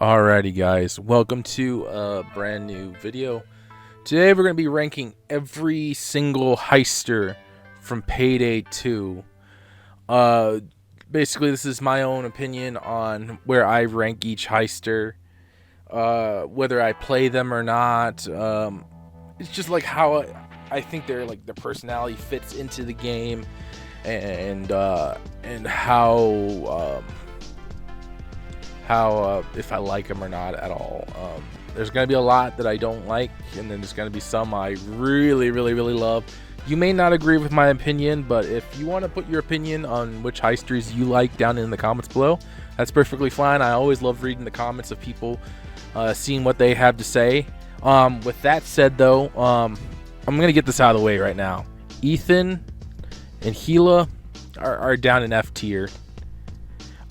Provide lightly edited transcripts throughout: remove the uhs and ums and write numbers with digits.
Alrighty guys, welcome to a brand new video. Today we're going to be ranking every single Heister from Payday 2. Basically this is my own opinion on where I rank each Heister, whether I play them or not. It's just like how I think their personality fits into the game, and how if I like them or not at all. There's going to be a lot that I don't like, and then there's going to be some I really love. You may not agree with my opinion, but if you want to put your opinion on which Heisters you like down in the comments below, that's perfectly fine. I always love reading the comments of people, seeing what they have to say. With that said though, I'm going to get this out of the way right now. Ethan and Gila are down in F tier.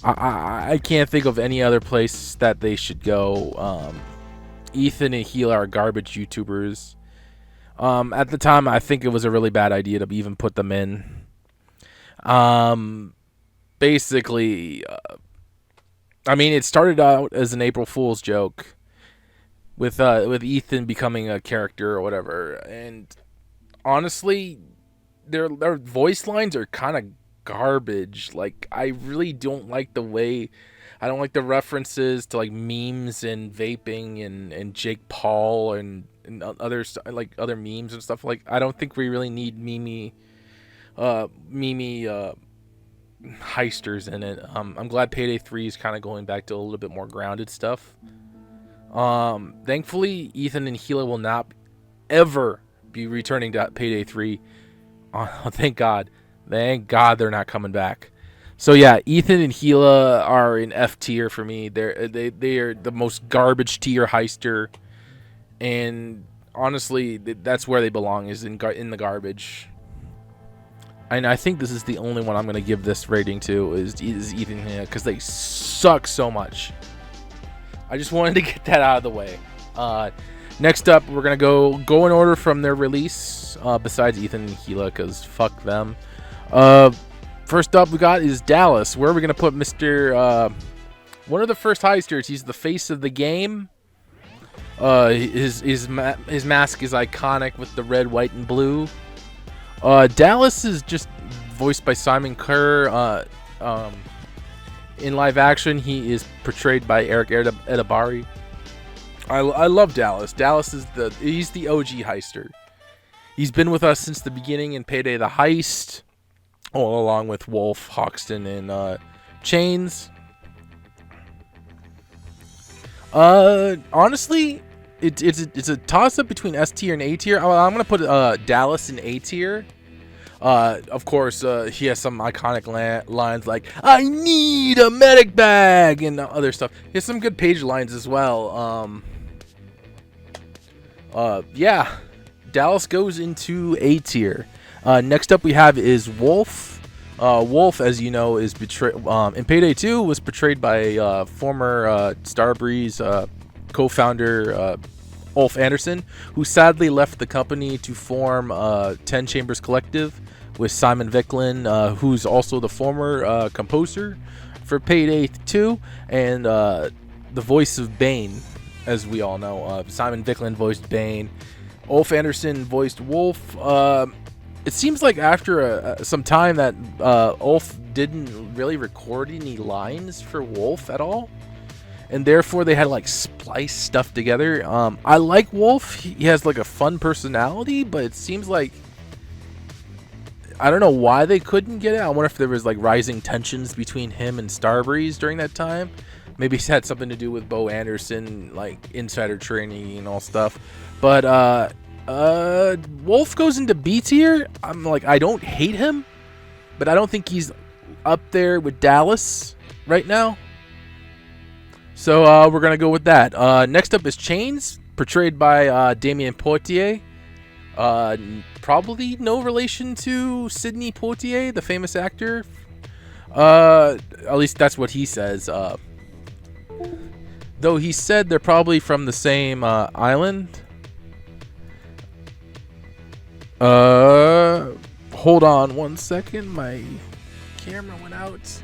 I can't think of any other place that they should go. Ethan and Gila are garbage YouTubers. At the time, I think it was a really bad idea to even put them in. Basically, I mean, it started out as an April Fool's joke with Ethan becoming a character or whatever, and honestly, their voice lines are kind of garbage. Like, I really don't like the way, I don't like the references to like memes and vaping and Jake Paul and other other memes and stuff. Like, I don't think we really need heisters in it. I'm glad Payday 3 is kind of going back to a little bit more grounded stuff. Thankfully Ethan and Gila will not ever be returning to Payday 3. Thank God. Thank God they're not coming back. So yeah, Ethan and Gila are in F tier for me. They are the most garbage tier heister, and honestly, that's where they belong, is in the garbage. And I think this is the only one I'm gonna give this rating to is Ethan and Gila, because they suck so much. I just wanted to get that out of the way. Next up, we're gonna go in order from their release. Besides Ethan and Gila, because fuck them. First up we got is Dallas. Where are we gonna put Mr. One of the first heisters? He's the face of the game. His mask is iconic with the red, white, and blue. Dallas is just voiced by Simon Kerr. In live action, he is portrayed by Eric Edabari. I love Dallas. Dallas is he's the OG heister. He's been with us since the beginning in Payday the Heist, all along with Wolf, Hoxton, and Chains. Honestly, it's a toss-up between S tier and A tier. I'm gonna put Dallas in A tier. Of course, he has some iconic lines like "I need a medic bag" and other stuff. He has some good page lines as well. Yeah, Dallas goes into A tier. Next up we have is Wolf. Wolf, as you know, is in Payday 2 was portrayed by former Starbreeze co-founder Ulf Anderson, who sadly left the company to form 10 Chambers Collective with Simon Vicklin, who's also the former composer for Payday 2 and the voice of Bane, as we all know. Simon Vicklin voiced Bane. Ulf Anderson voiced Wolf. It seems like after some time that Ulf didn't really record any lines for Wolf at all, and therefore they had to like splice stuff together. I like Wolf. He has like a fun personality, but it seems like I don't know why they couldn't get it. I wonder if there was like rising tensions between him and Starbreeze during that time. Maybe it had something to do with Bo Anderson, like insider training and all stuff. But Wolf goes into B tier. I don't hate him, but I don't think he's up there with Dallas right now. So we're gonna go with that. Next up is Chains, portrayed by Damien Poitier. Probably no relation to Sidney Poitier, the famous actor. At least that's what he says. Though he said they're probably from the same island. Hold on one second. My camera went out.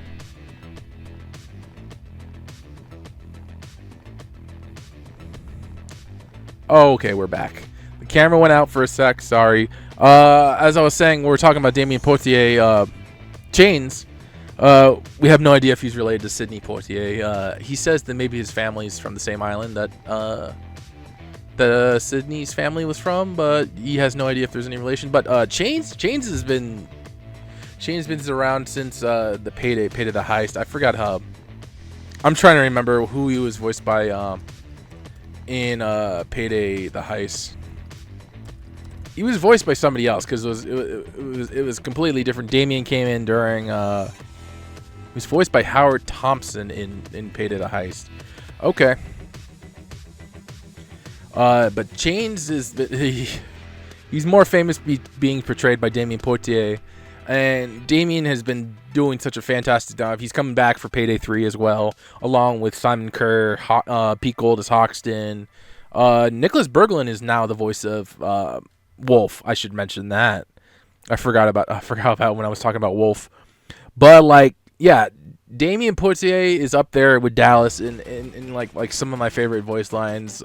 Oh, okay, we're back. The camera went out for a sec. Sorry. As I was saying, we're talking about Damien Poitier chains. We have no idea if he's related to Sidney Poitier. He says that maybe his family's from the same island that the Sidney's family was from, but he has no idea if there's any relation. But Chains has been around since the Payday the Heist. I forgot how. I'm trying to remember who he was voiced by in Payday the Heist. He was voiced by somebody else because it was completely different. Damien came in during. He was voiced by Howard Thompson in Payday the Heist. Okay. But Chains is he's more famous being portrayed by Damien Poitier, and Damien has been doing such a fantastic job. He's coming back for Payday 3 as well, along with Simon Kerr, Pete Gold as Hoxton. Nicholas Berglund is now the voice of Wolf. I should mention that. I forgot about when I was talking about Wolf. But like, yeah, Damien Poitier is up there with Dallas in like some of my favorite voice lines.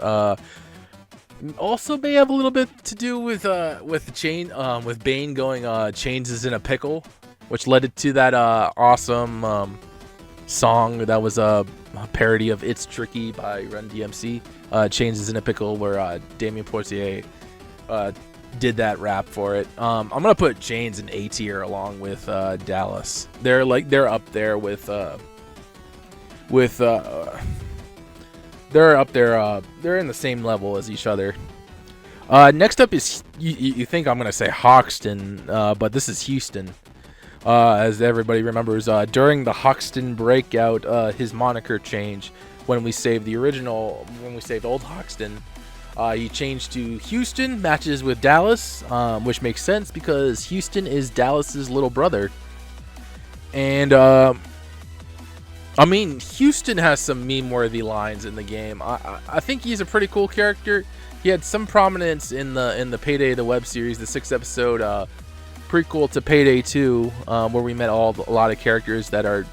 Also may have a little bit to do with the chain with Bane going Chains is in a pickle, which led it to that awesome song that was a parody of It's Tricky by Run DMC. Chains is in a pickle, where Damien Poitier did that rap for it. I'm gonna put Chains in A tier along with Dallas. They're up there with they're up there. They're in the same level as each other. Next up is you think I'm gonna say Hoxton, but this is Houston. As everybody remembers, during the Hoxton breakout, his moniker changed when we saved old Hoxton. He changed to Houston, matches with Dallas, which makes sense because Houston is Dallas's little brother. And I mean, Houston has some meme-worthy lines in the game. I think he's a pretty cool character. He had some prominence in the Payday the web series, the 6-episode prequel to Payday 2, where we met a lot of characters that are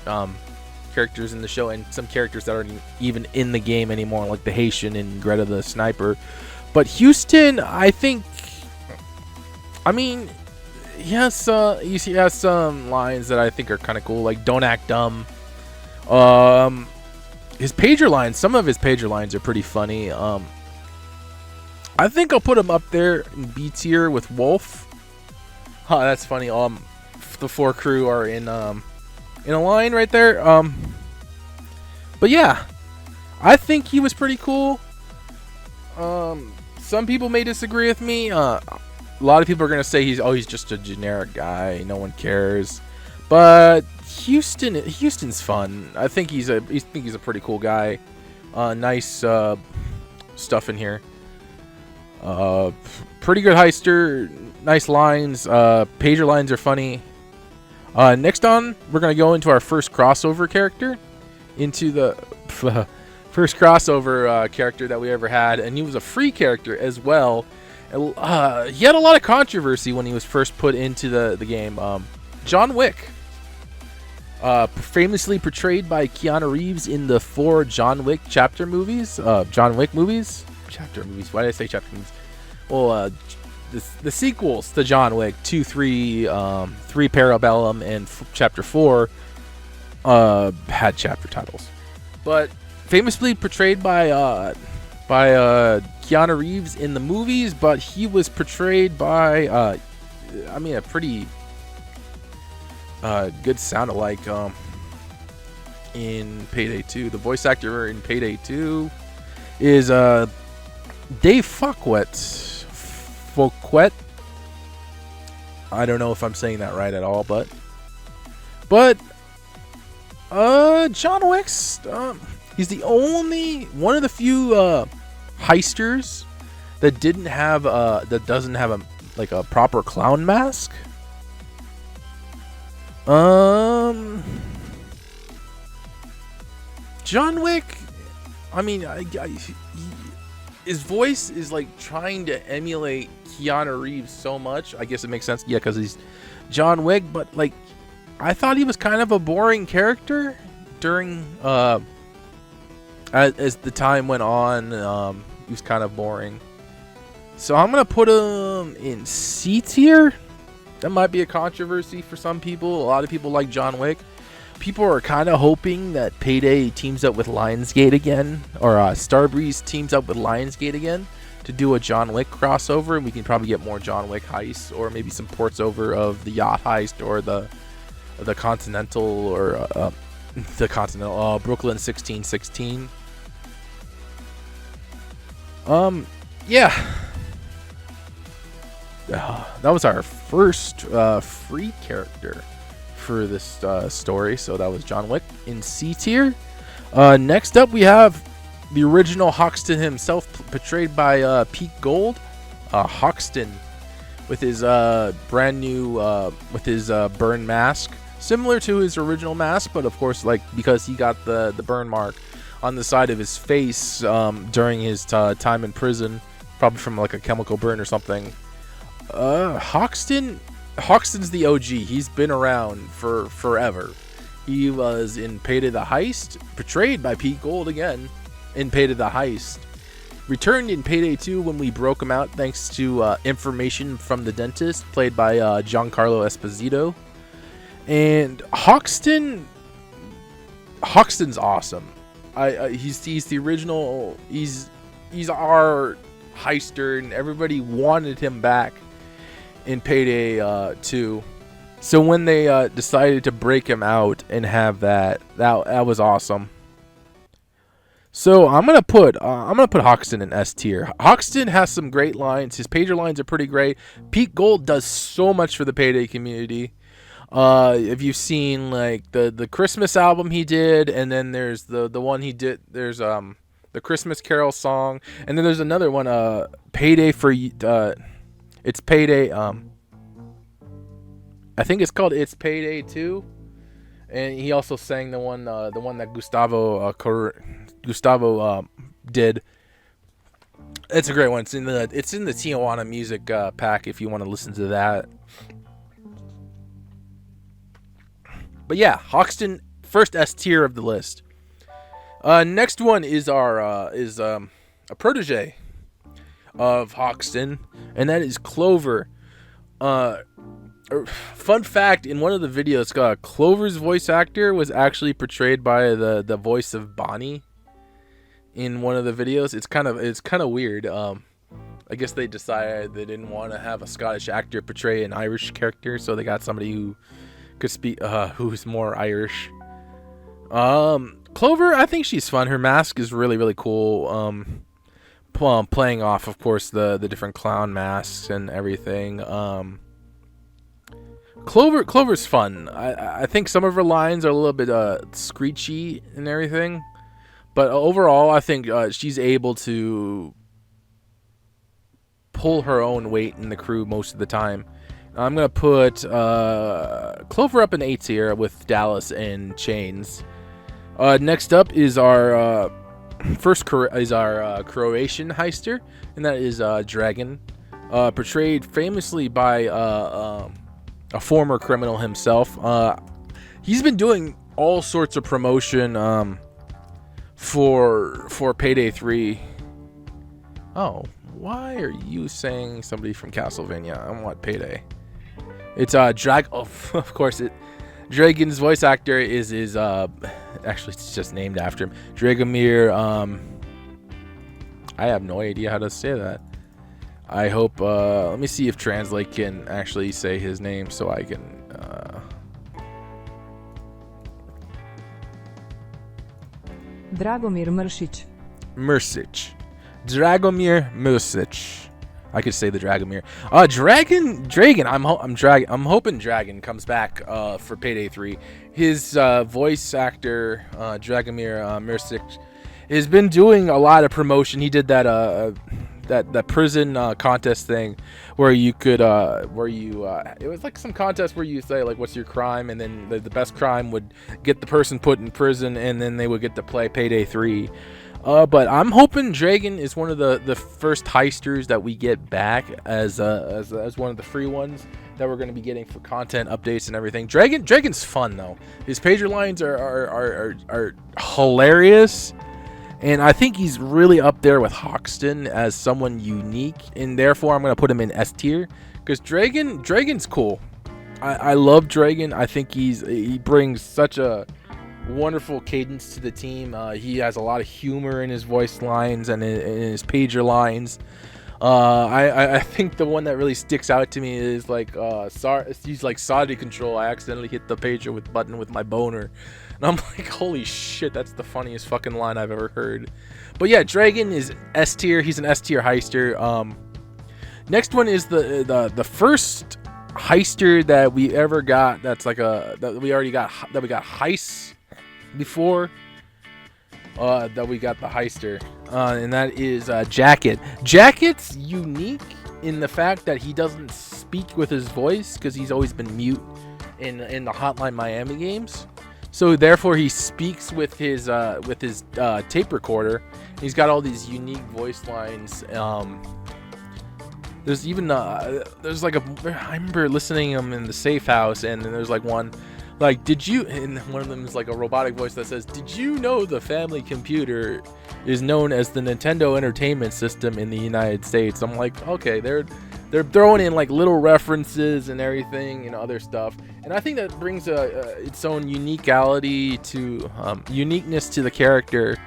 characters in the show, and some characters that aren't even in the game anymore, like the Haitian and Greta the Sniper. But Houston, I think, I mean, he has some lines that I think are kind of cool, like "Don't act dumb." His pager lines, some of his pager lines are pretty funny. I think I'll put him up there in B tier with Wolf. That's funny. The 4 crew are in a line right there. But yeah, I think he was pretty cool. Some people may disagree with me. A lot of people are gonna say he's just a generic guy. No one cares. But Houston's fun. I think he's a pretty cool guy. Nice stuff in here. Pretty good Heister. Nice lines. Pager lines are funny. Next on, we're gonna go into our first crossover character, into the first crossover character that we ever had, and he was a free character as well. He had a lot of controversy when he was first put into the game. John Wick. Famously portrayed by Keanu Reeves in the 4 John Wick chapter movies. John Wick movies? Chapter movies. Why did I say chapter movies? Well, the sequels to John Wick, 2, 3, 3 Parabellum, and chapter 4 had chapter titles. But famously portrayed by Keanu Reeves in the movies, but he was portrayed by, a pretty good sound-alike in Payday 2. The voice actor in Payday 2 is Dave Fouquet. I don't know if I'm saying that right at all, but John Wick's he's the only one of the few heisters that doesn't have a proper clown mask. John Wick, I mean, his voice is like trying to emulate Keanu Reeves so much. I guess it makes sense, yeah, because he's John Wick. But like, I thought he was kind of a boring character during as the time went on. He was kind of boring. So I'm gonna put him in C tier. That might be a controversy for some people. A lot of people like John Wick. People are kind of hoping that Payday teams up with Lionsgate again, or Starbreeze teams up with Lionsgate again to do a John Wick crossover, and we can probably get more John Wick heists, or maybe some ports over of the yacht heist, or the Continental, or the Continental Brooklyn 1616. Yeah. That was our first free character for this story, so that was John Wick in C tier. Next up, we have the original Hoxton himself, portrayed by Pete Gold. Hoxton, with his brand new, with his burn mask, similar to his original mask, but of course, like, because he got the burn mark on the side of his face during his time in prison, probably from like a chemical burn or something. Hoxton's the OG. He's been around for forever. He was in Payday the Heist, portrayed by Pete Gold again in Payday the Heist. Returned in Payday 2 when we broke him out thanks to information from the dentist, played by Giancarlo Esposito. And Hoxton's awesome. He's the original. He's our Heister, and everybody wanted him back in Payday 2. So when they decided to break him out and have that was awesome. So I'm gonna put Hoxton in S tier. Hoxton has some great lines. His pager lines are pretty great. Pete Gold does so much for the Payday community. If you've seen like the Christmas album he did, and then there's the one he did. There's the Christmas Carol song, and then there's another one. Payday for it's Payday. I think it's called It's Payday 2, and he also sang the one that Gustavo did. It's a great one. It's in the Tijuana music pack if you want to listen to that. But yeah, Hoxton, first S tier of the list. Next one is our a protege of Hoxton, and that is Clover. Fun fact: in one of the videos, Clover's voice actor was actually portrayed by the voice of Bonnie. In one of the videos, it's kind of weird. I guess they decided they didn't want to have a Scottish actor portray an Irish character, so they got somebody who could speak, who's more Irish. Clover, I think she's fun. Her mask is really, really cool. Playing off, of course, the different clown masks and everything. Clover's fun. I think some of her lines are a little bit screechy and everything, but overall, I think she's able to pull her own weight in the crew most of the time. I'm gonna put Clover up in A tier with Dallas and Chains. Next up is our Croatian Heister, and that is Dragan, portrayed famously by a former criminal himself. He's been doing all sorts of promotion for Payday 3. Oh, why are you saying somebody from Castlevania? I want Payday. It's Drag. Oh, of course it. Dragan's voice actor is actually it's just named after him. Dragomir. I have no idea how to say that. I hope. Let me see if Translate can actually say his name so I can. Dragomir Mršić. Dragomir Mršić. I could say the Dragomir. Dragan. I'm hoping Dragan comes back for Payday 3. His voice actor Dragomir Mršić has been doing a lot of promotion. He did that prison contest thing where you could it was like some contest where you say like what's your crime, and then the best crime would get the person put in prison, and then they would get to play Payday 3. But I'm hoping Dragan is one of the first heisters that we get back as one of the free ones that we're going to be getting for content updates and everything. Dragan's fun though. His pager lines are hilarious, And I think he's really up there with Hoxton as someone unique, and therefore I'm going to put him in S tier. Because Dragan's cool. I love Dragan. I think he brings such a wonderful cadence to the team. He has a lot of humor in his voice lines and in his pager lines. I think the one that really sticks out to me is like he's like Saudi control. I accidentally hit the pager button with my boner. And I'm like, holy shit, that's the funniest fucking line I've ever heard. But yeah, Dragan is S tier. He's an S tier Heister. Next one is the first Heister that we ever got. That's like that we got Heist before. That we got the Heister, and that is Jacket. Jacket's unique in the fact that he doesn't speak with his voice because he's always been mute in the Hotline Miami games. So therefore, he speaks with his tape recorder. He's got all these unique voice lines. There's even there's like I remember listening to him in the safe house, and then there's like one. Like, did you, and one of them is like a robotic voice that says, did you know the family computer is known as the Nintendo Entertainment System in the United States? I'm like, okay, they're throwing in like little references and everything and other stuff. And I think that brings its own uniqueness to the character.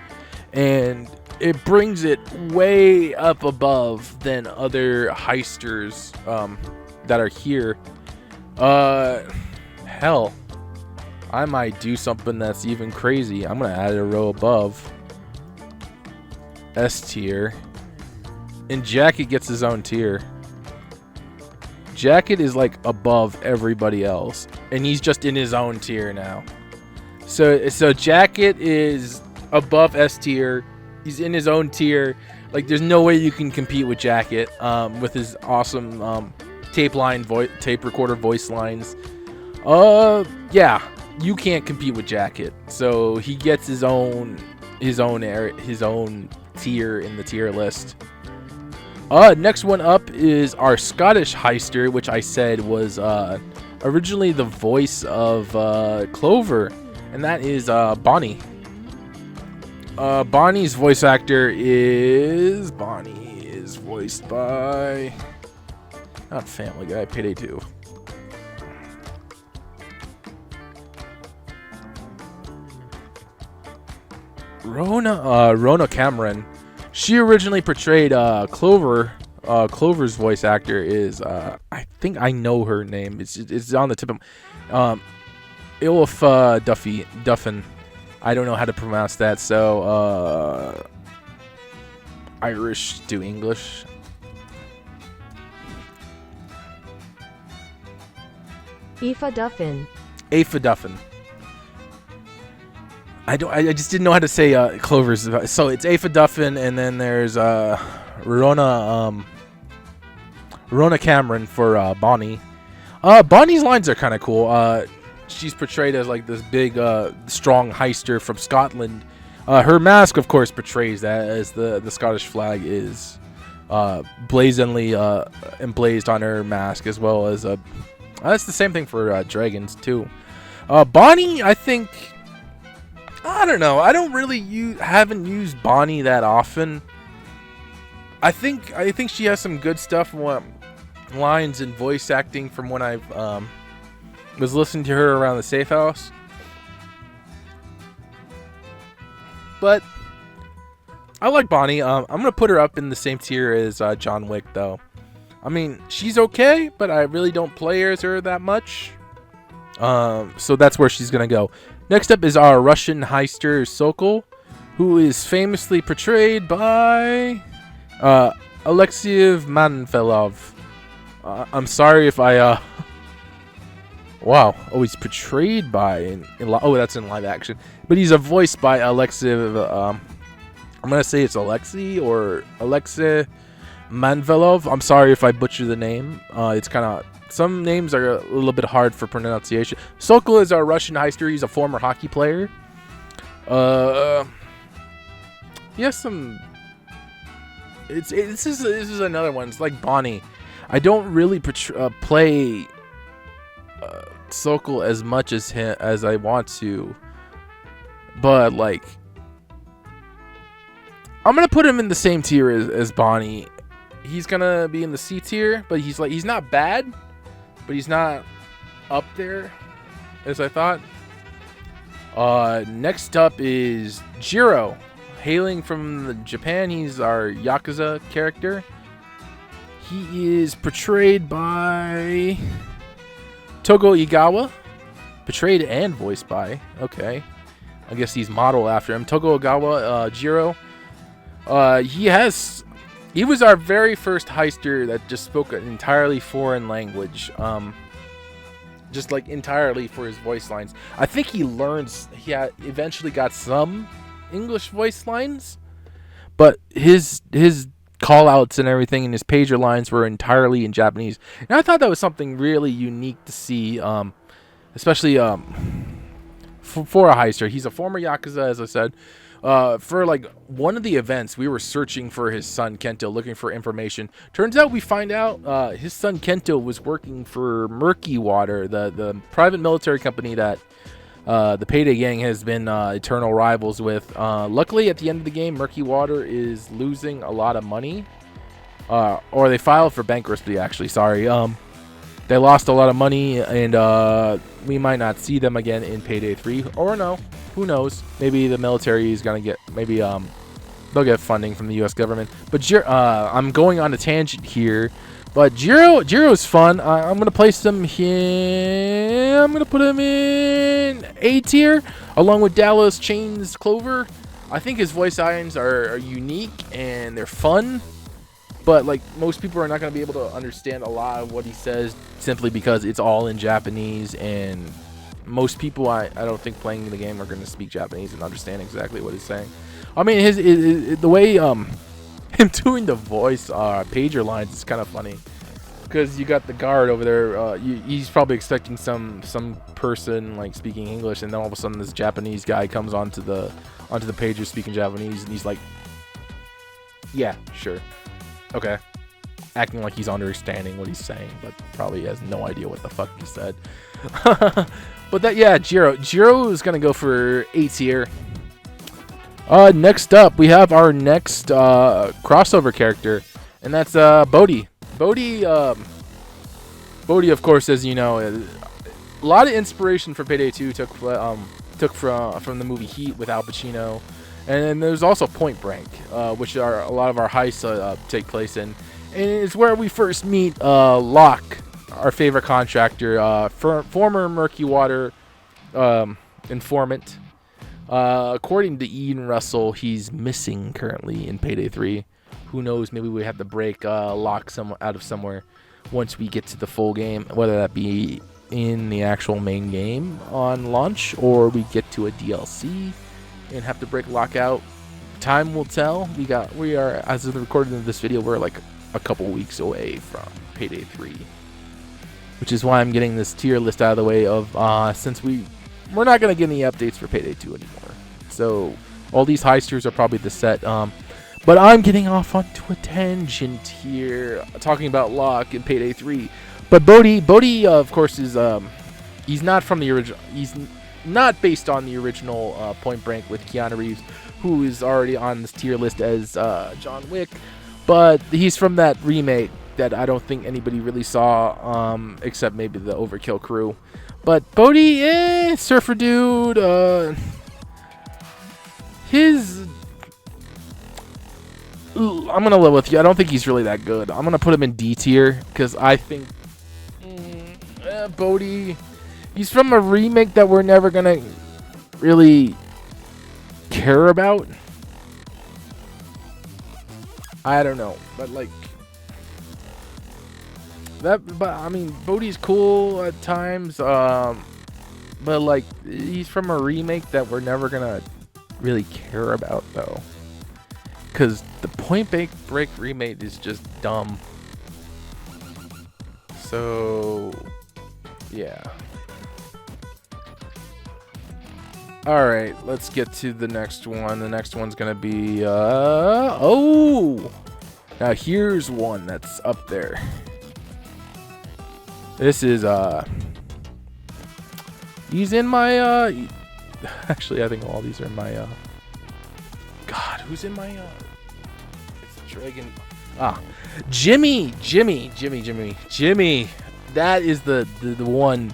And it brings it way up above than other Heisters that are here. Hell. I might do something that's even crazy. I'm gonna add a row above S tier, and Jacket gets his own tier. Jacket is like above everybody else, and he's just in his own tier now. So Jacket is above S tier. He's in his own tier. Like, there's no way you can compete with Jacket with his awesome tape recorder voice lines. Yeah. You can't compete with Jacket, so he gets his own tier in the tier list. Next one up is our Scottish Heister, which I said was originally the voice of Clover, and that is Bonnie. Bonnie's voice actor is voiced by not Family Guy, Payday 2. Rona Cameron. She originally portrayed Clover. Clover's voice actor is I think I know her name. It's on the tip of Ilf Duffin. I don't know how to pronounce that. So Irish to English. Aoife Duffin. Aoife Duffin. I just didn't know how to say Clover's. So it's Aoife Duffin, and then there's Rona Cameron for Bonnie. Bonnie's lines are kind of cool. She's portrayed as like this big, strong Heister from Scotland. Her mask, of course, portrays that, as the Scottish flag is blazonly emblazed on her mask, as well as that's the same thing for Dragons too. Bonnie, I think. I don't know. I don't really haven't used Bonnie that often. I think she has some good stuff, lines and voice acting from when I was listening to her around the safe house. But I like Bonnie. I'm gonna put her up in the same tier as John Wick, though. I mean, she's okay, but I really don't play as her that much. So that's where she's gonna go. Next up is our Russian Heister Sokol, who is famously portrayed by Alexei Manfelov. I'm sorry if I wow. Oh, he's portrayed by that's in live action, but he's voiced by Alexei. I'm gonna say it's Alexei Manvelov. I'm sorry if I butcher the name. It's kind of, some names are a little bit hard for pronunciation. Sokol is our Russian Heister. He's a former hockey player. He has some. This is another one. It's like Bonnie. I don't really play Sokol as much as him as I want to, but like I'm gonna put him in the same tier as Bonnie. He's gonna be in the C tier, but he's not bad, but he's not up there as I thought. Next up is Jiro, hailing from Japan. He's our Yakuza character. He is portrayed by Togo Igawa. Portrayed and voiced by. Okay. I guess he's modeled after him. Togo Igawa, Jiro. He was our very first Heister that just spoke an entirely foreign language. Just like entirely for his voice lines. I think he eventually got some English voice lines, but his call outs and everything and his pager lines were entirely in Japanese. And I thought that was something really unique to see, especially for a Heister. He's a former Yakuza, as I said. For like one of the events, we were searching for his son Kento, looking for information. Turns out we find out his son Kento was working for Murky Water, the private military company that the Payday gang has been eternal rivals with. Luckily, at the end of the game, Murky Water is losing a lot of money, or they filed for bankruptcy. Actually, sorry. They lost a lot of money, and we might not see them again in Payday 3, or no. Who knows? Maybe the military is gonna get. Maybe they'll get funding from the U.S. government. But I'm going on a tangent here. But Jiro's fun. I'm gonna place him here. I'm gonna put him in A tier, along with Dallas, Chains, Clover. I think his voice lines are unique and they're fun. But like most people are not gonna be able to understand a lot of what he says simply because it's all in Japanese, and most people I don't think playing the game are going to speak Japanese and understand exactly what he's saying. I mean, the way him doing the voice pager lines is kind of funny, because you got the guard over there. He's probably expecting some person like speaking English, and then all of a sudden this Japanese guy comes onto the pager speaking Japanese, and he's like, "Yeah, sure, okay," acting like he's understanding what he's saying, but probably has no idea what the fuck he said. But Jiro is gonna go for A tier. Next up, we have our next crossover character, and that's Bodhi. Bodhi, of course, as you know, a lot of inspiration for Payday 2 took from the movie Heat with Al Pacino, and then there's also Point Blank, which are a lot of our heists take place in, and it's where we first meet Locke, our favorite contractor, former Murky Water informant. According to Ian Russell, he's missing currently in Payday 3. Who knows? Maybe we have to break Locke out of somewhere once we get to the full game, whether that be in the actual main game on launch, or we get to a DLC and have to break Locke out. Time will tell. We are, as of the recording of this video, we're like a couple weeks away from Payday 3. Which is why I'm getting this tier list out of the way of since we're not going to get any updates for Payday 2 anymore. So all these Heisters are probably the set. But I'm getting off onto a tangent here, talking about Locke and Payday 3. But Bodhi, of course, is he's not from the original. He's not based on the original Point Blank with Keanu Reeves, who is already on this tier list as John Wick. But he's from that remake that I don't think anybody really saw, except maybe the Overkill crew. But Bodhi, surfer dude, I'm gonna live with you. I don't think he's really that good. I'm gonna put him in D tier, because I think Bodhi, he's from a remake that we're never gonna really care about. I don't know, but like, but I mean, Bodhi's cool at times, but like, he's from a remake that we're never gonna really care about, though, because the Point Break remake is just dumb. So yeah. All right, let's get to the next one. The next one's gonna be now here's one that's up there. This is he's in my actually I think all these are in my God, who's in my Dragan. Jimmy. That is the one.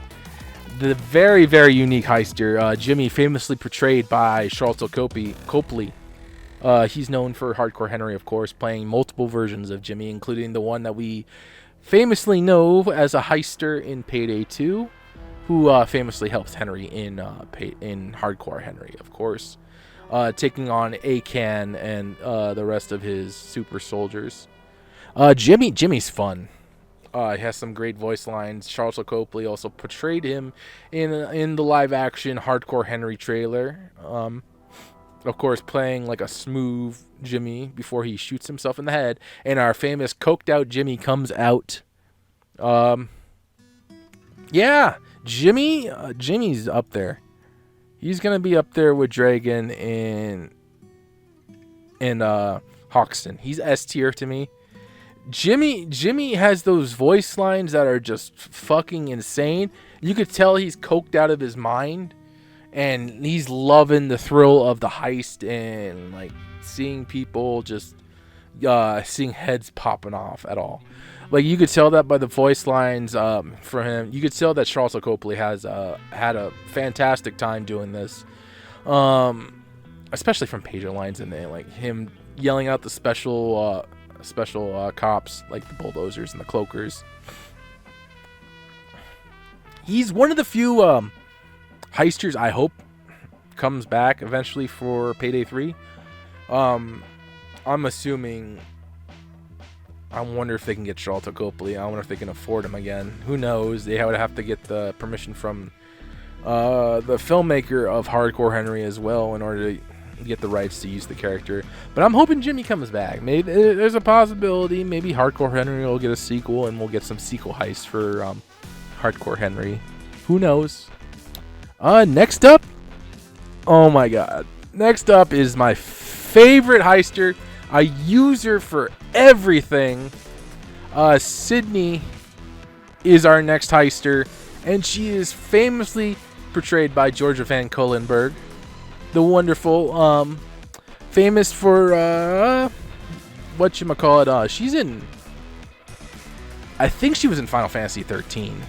The very, very unique Heister. Jimmy, famously portrayed by Charlton Copley. He's known for Hardcore Henry, of course, playing multiple versions of Jimmy, including the one that we famously know as a Heister in Payday 2, who famously helps Henry in Hardcore Henry, of course, taking on Akan and the rest of his super soldiers. Jimmy's fun. He has some great voice lines. Charlton Copley also portrayed him in the live-action Hardcore Henry trailer. Of course, playing like a smooth Jimmy before he shoots himself in the head. And our famous coked-out Jimmy comes out. Yeah, Jimmy's up there. He's going to be up there with Dragan and Hoxton. He's S tier to me. Jimmy has those voice lines that are just fucking insane. You could tell he's coked out of his mind, and he's loving the thrill of the heist and like seeing people just seeing heads popping off at all. Like, you could tell that by the voice lines for him. You could tell that Charlton Copley has had a fantastic time doing this, especially from pager lines and like him yelling out the special cops like the bulldozers and the cloakers. He's one of the few heisters I hope comes back eventually for Payday 3. I'm assuming. I wonder if they can get Charlton Copley. I wonder if they can afford him again. Who knows? They would have to get the permission from the filmmaker of Hardcore Henry as well in order to get the rights to use the character. But I'm hoping Jimmy comes back. Maybe there's a possibility. Maybe Hardcore Henry will get a sequel, and we'll get some sequel heists for Hardcore Henry. Who knows? Next up. Oh my God. Next up is my favorite heister. I use her for everything. Sydney is our next heister, and she is famously portrayed by Georgia Van Colenberg, the wonderful, famous for whatchamacallit. She's in. I think she was in Final Fantasy 13.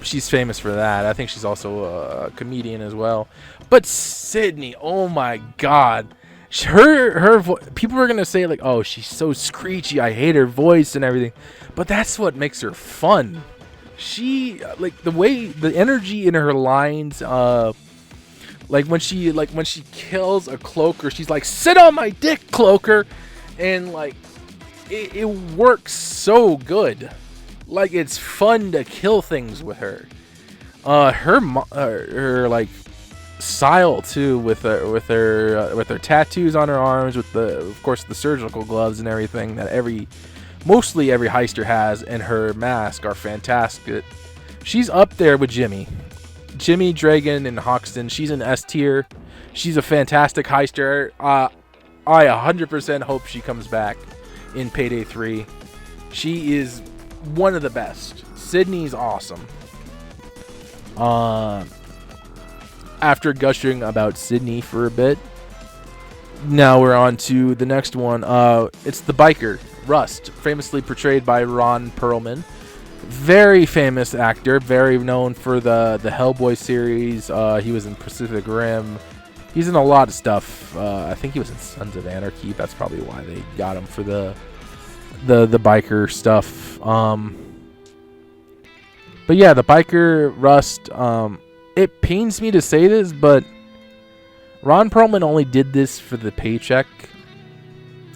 She's famous for that. I think she's also a comedian as well. But Sydney, oh my God. People are gonna say like, oh, she's so screechy, I hate her voice and everything, but that's what makes her fun. She like the energy in her lines, like when she kills a cloaker, she's like, sit on my dick, cloaker, and like it works so good. Like, it's fun to kill things with her. Her like style too, with her tattoos on her arms, with of course the surgical gloves and everything that mostly every heister has, and her mask are fantastic. She's up there with Jimmy, Dragan, and Hoxton. She's an S tier. She's a fantastic heister. I 100% hope she comes back in Payday 3. She is one of the best. Sydney's awesome. After gushing about Sydney for a bit, now we're on to the next one. It's the biker, Rust, famously portrayed by Ron Perlman. Very famous actor, very known for the Hellboy series. He was in Pacific Rim. He's in a lot of stuff. I think he was in Sons of Anarchy. That's probably why they got him for the biker stuff. But yeah, the biker, Rust. It pains me to say this, but Ron Perlman only did this for the paycheck.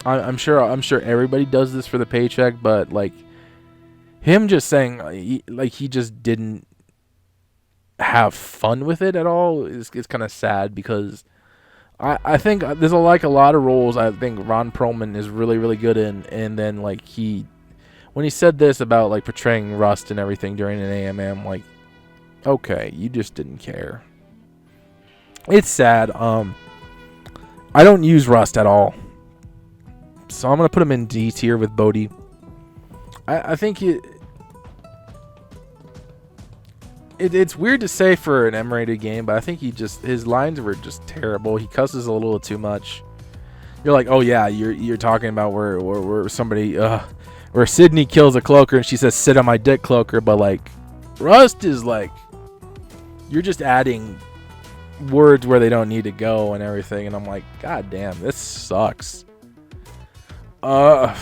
I'm sure everybody does this for the paycheck, but like him just saying he just didn't have fun with it at all is kind of sad, because I think there's a lot of roles I think Ron Perlman is really, really good in, and then like when he said this about like portraying Rust and everything during an AMM, like, okay, you just didn't care. It's sad. I don't use Rust at all, so I'm gonna put him in D tier with Bodhi. I think it's weird to say for an M-rated game, but I think his lines were just terrible. He cusses a little too much. you're like, oh yeah, you're talking about where somebody where Sydney kills a cloaker and she says sit on my dick, cloaker, but like Rust is like you're just adding words where they don't need to go and everything, and I'm like, god damn, this sucks. From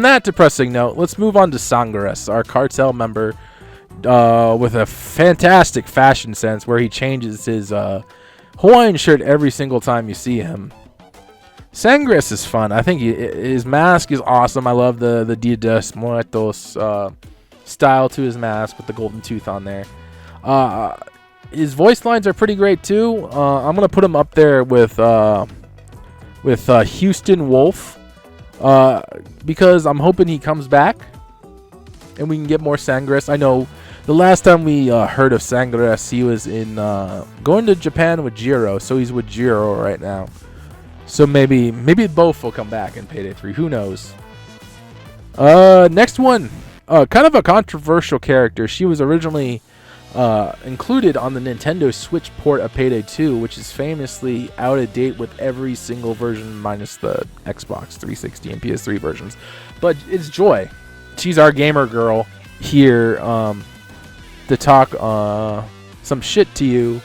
that depressing note, let's move on to Sangres, our cartel member, with a fantastic fashion sense where he changes his Hawaiian shirt every single time you see him. Sangres is fun. I think his mask is awesome. I love the Dia de Muertos style to his mask with the golden tooth on there. His voice lines are pretty great too. I'm gonna put him up there with Houston Wolf, because I'm hoping he comes back and we can get more Sangres. I know the last time we heard of Sangres, he was in going to Japan with Jiro, so he's with Jiro right now. So maybe both will come back in Payday 3. Who knows? Next one, kind of a controversial character. She was originally included on the Nintendo Switch port of Payday 2, which is famously out of date with every single version minus the Xbox 360 and PS3 versions. But it's Joy. She's our gamer girl here to talk some shit to you,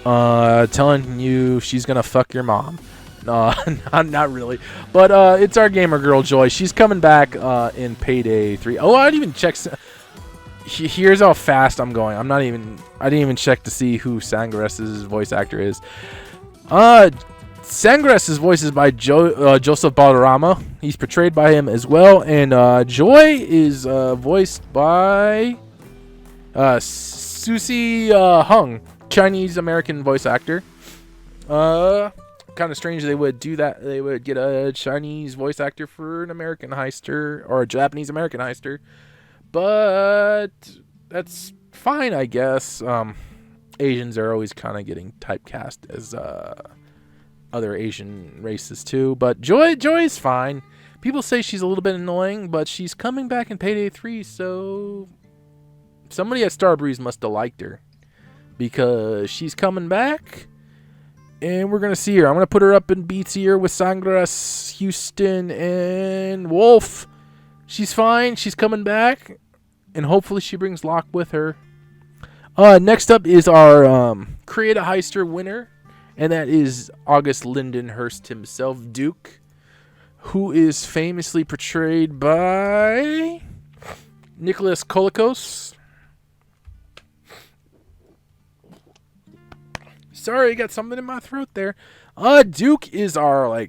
telling you she's gonna fuck your mom. Not really, but it's our gamer girl Joy. She's coming back in Payday 3. Oh, I didn't even check. Here's how fast I'm going. I didn't even check to see who Sangres' voice actor is. Sangres' voice is by Joseph Balderrama. He's portrayed by him as well, and Joy is voiced by Susie Hung, Chinese American voice actor. Kind of strange they would do that. They would get a Chinese voice actor for an American Heister or a Japanese American Heister, but that's fine, I guess. Asians are always kind of getting typecast as other Asian races too, but Joy is fine. People say she's a little bit annoying, but she's coming back in Payday 3, so somebody at Starbreeze must have liked her because she's coming back. And we're going to see her. I'm going to put her up in B tier with Sangres, Houston, and Wolf. She's fine. She's coming back. And hopefully she brings Locke with her. Next up is our Create a Heister winner. And that is August Lindenhurst himself, Duke. Who is famously portrayed by Nicholas Kolikos. Sorry, I got something in my throat there. Duke is our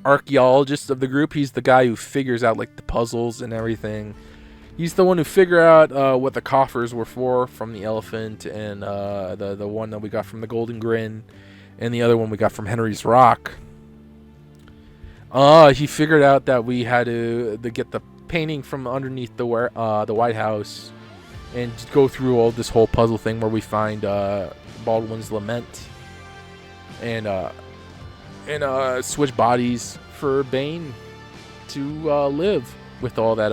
archaeologist of the group. He's the guy who figures out the puzzles and everything. He's the one who figured out what the coffers were for from the elephant, and the one that we got from the Golden Grin, and the other one we got from Henry's Rock. He figured out that we had to get the painting from underneath the White House, and go through all this whole puzzle thing where we find Baldwin's Lament and switch bodies for Bane to live with all that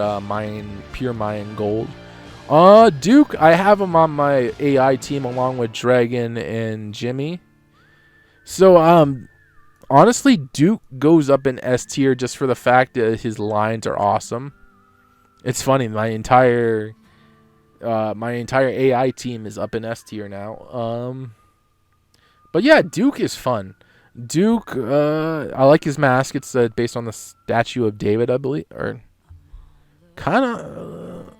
pure Mayan gold. Duke, I have him on my AI team along with Dragan and Jimmy. So honestly, Duke goes up in S tier just for the fact that his lines are awesome. It's funny, my entire AI team is up in S tier now. But yeah, Duke is fun. Duke, I like his mask. It's based on the statue of David, I believe, or kind of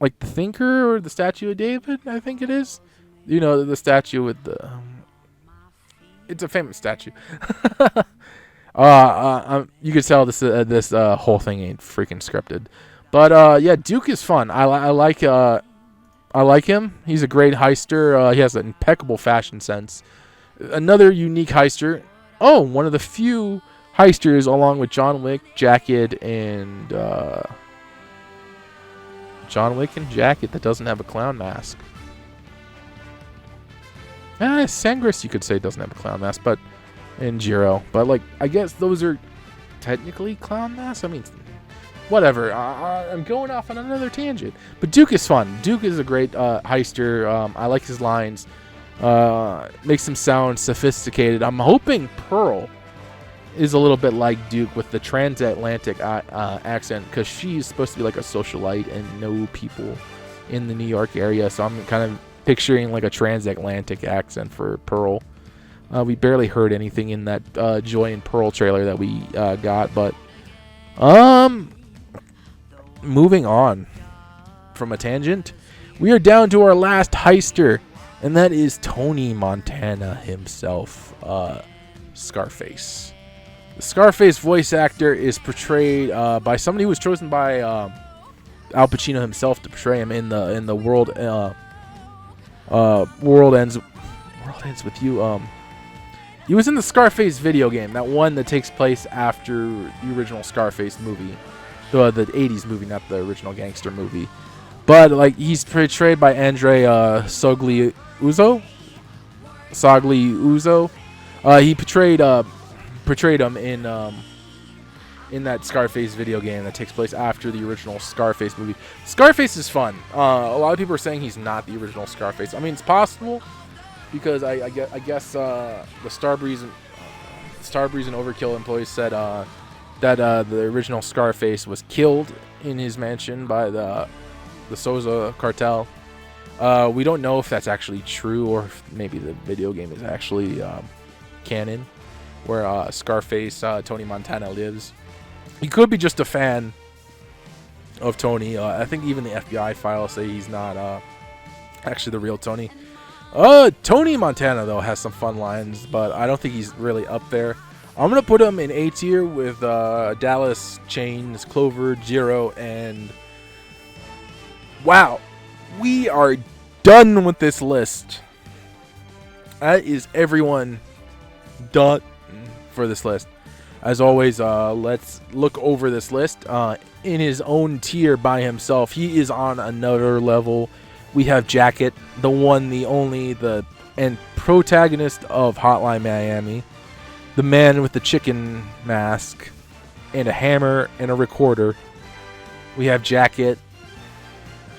like the Thinker or the statue of David. I think it is. You know, the statue with the. It's a famous statue. You can tell this whole thing ain't freaking scripted. But yeah, Duke is fun. I like him. He's a great heister. He has an impeccable fashion sense. Another unique heister. Oh, one of the few heisters along with John Wick, Jacket, and that doesn't have a clown mask. Sangres, you could say, doesn't have a clown mask, but and Jiro. But I guess those are technically clown masks. I mean, whatever. I'm going off on another tangent. But Duke is fun. Duke is a great heister. I like his lines. Makes him sound sophisticated. I'm hoping Pearl is a little bit like Duke with the transatlantic accent, because she's supposed to be like a socialite and know people in the New York area. So I'm kind of picturing like a transatlantic accent for Pearl. We barely heard anything in that Joy and Pearl trailer that we got, but moving on from a tangent, we are down to our last Heister, and that is Tony Montana himself, Scarface. The Scarface voice actor is portrayed by somebody who was chosen by Al Pacino himself to portray him in the World Ends with You. He was in the Scarface video game, that one that takes place after the original Scarface movie, the 80s movie, not the original gangster movie. But like, he's portrayed by Andre Sogliuzzo. He portrayed him in that Scarface video game that takes place after the original Scarface movie. Scarface is fun. A lot of people are saying he's not the original Scarface. I mean, it's possible, because I guess the Starbreeze and Overkill employees said that the original Scarface was killed in his mansion by the Sosa cartel. We don't know if that's actually true, or if maybe the video game is actually canon, where Scarface Tony Montana lives. He could be just a fan of Tony. I think even the FBI files say he's not actually the real Tony. Tony Montana, though, has some fun lines, but I don't think he's really up there. I'm going to put him in A tier with Dallas, Chains, Clover, Jiro, and... Wow. We are done with this list. That is everyone done for this list. As always, let's look over this list. In his own tier by himself, he is on another level. We have Jacket, the one, the only, and protagonist of Hotline Miami, the man with the chicken mask and a hammer and a recorder. We have Jacket.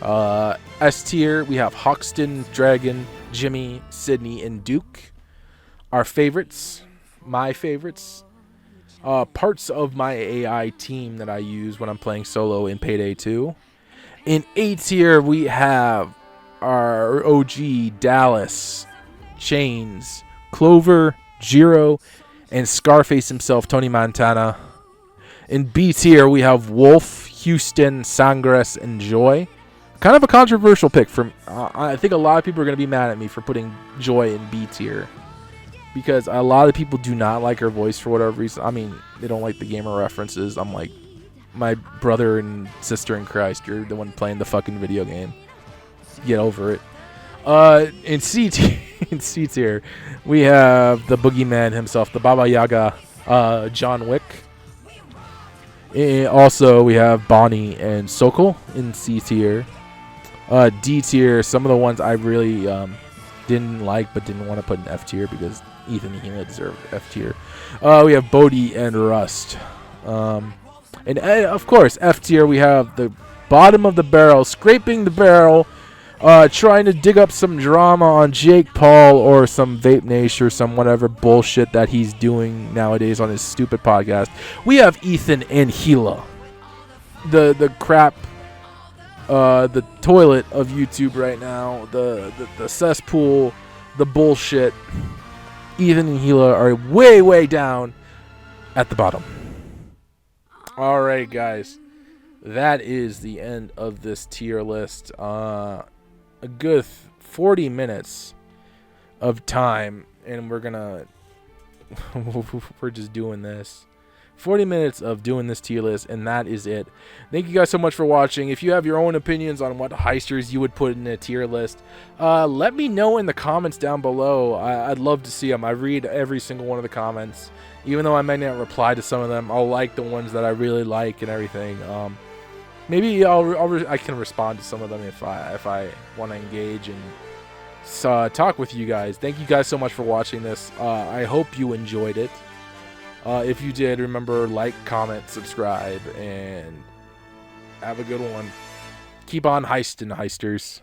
S tier, we have Hoxton, Dragan, Jimmy, Sydney, and Duke. Our favorites, my favorites, parts of my AI team that I use when I'm playing solo in Payday 2. In A tier, we have our OG, Dallas, Chains, Clover, Jiro, and Scarface himself, Tony Montana. In B tier, we have Wolf, Houston, Sangres, and Joy. Kind of a controversial pick. I think a lot of people are going to be mad at me for putting Joy in B tier, because a lot of people do not like her voice for whatever reason. I mean, they don't like the gamer references. I'm like, my brother and sister in Christ, you're the one playing the fucking video game. Get over it. In C tier, we have the boogeyman himself, the Baba Yaga, John Wick. Also, we have Bonnie and Sokol in C tier. D tier, some of the ones I really didn't like but didn't want to put in F tier because Ethan and Hila deserve F tier. We have Bodhi and Rust. And of course, F tier, we have the bottom of the barrel, scraping the barrel, trying to dig up some drama on Jake Paul or some Vape Nation or some whatever bullshit that he's doing nowadays on his stupid podcast. We have Ethan and Hila, the crap, the toilet of YouTube right now, the cesspool, the bullshit. Ethan and Hila are way down at the bottom. All right, guys, that is the end of this tier list. A good 40 minutes of time, and we're just doing this. 40 minutes of doing this tier list, and that is it. Thank you guys so much for watching. If you have your own opinions on what heisters you would put in a tier list, let me know in the comments down below. I'd love to see them. I read every single one of the comments. Even though I may not reply to some of them, I'll like the ones that I really like and everything. Maybe I can respond to some of them if I want to engage and talk with you guys. Thank you guys so much for watching this. I hope you enjoyed it. If you did, remember, like, comment, subscribe, and have a good one. Keep on heisting, heisters.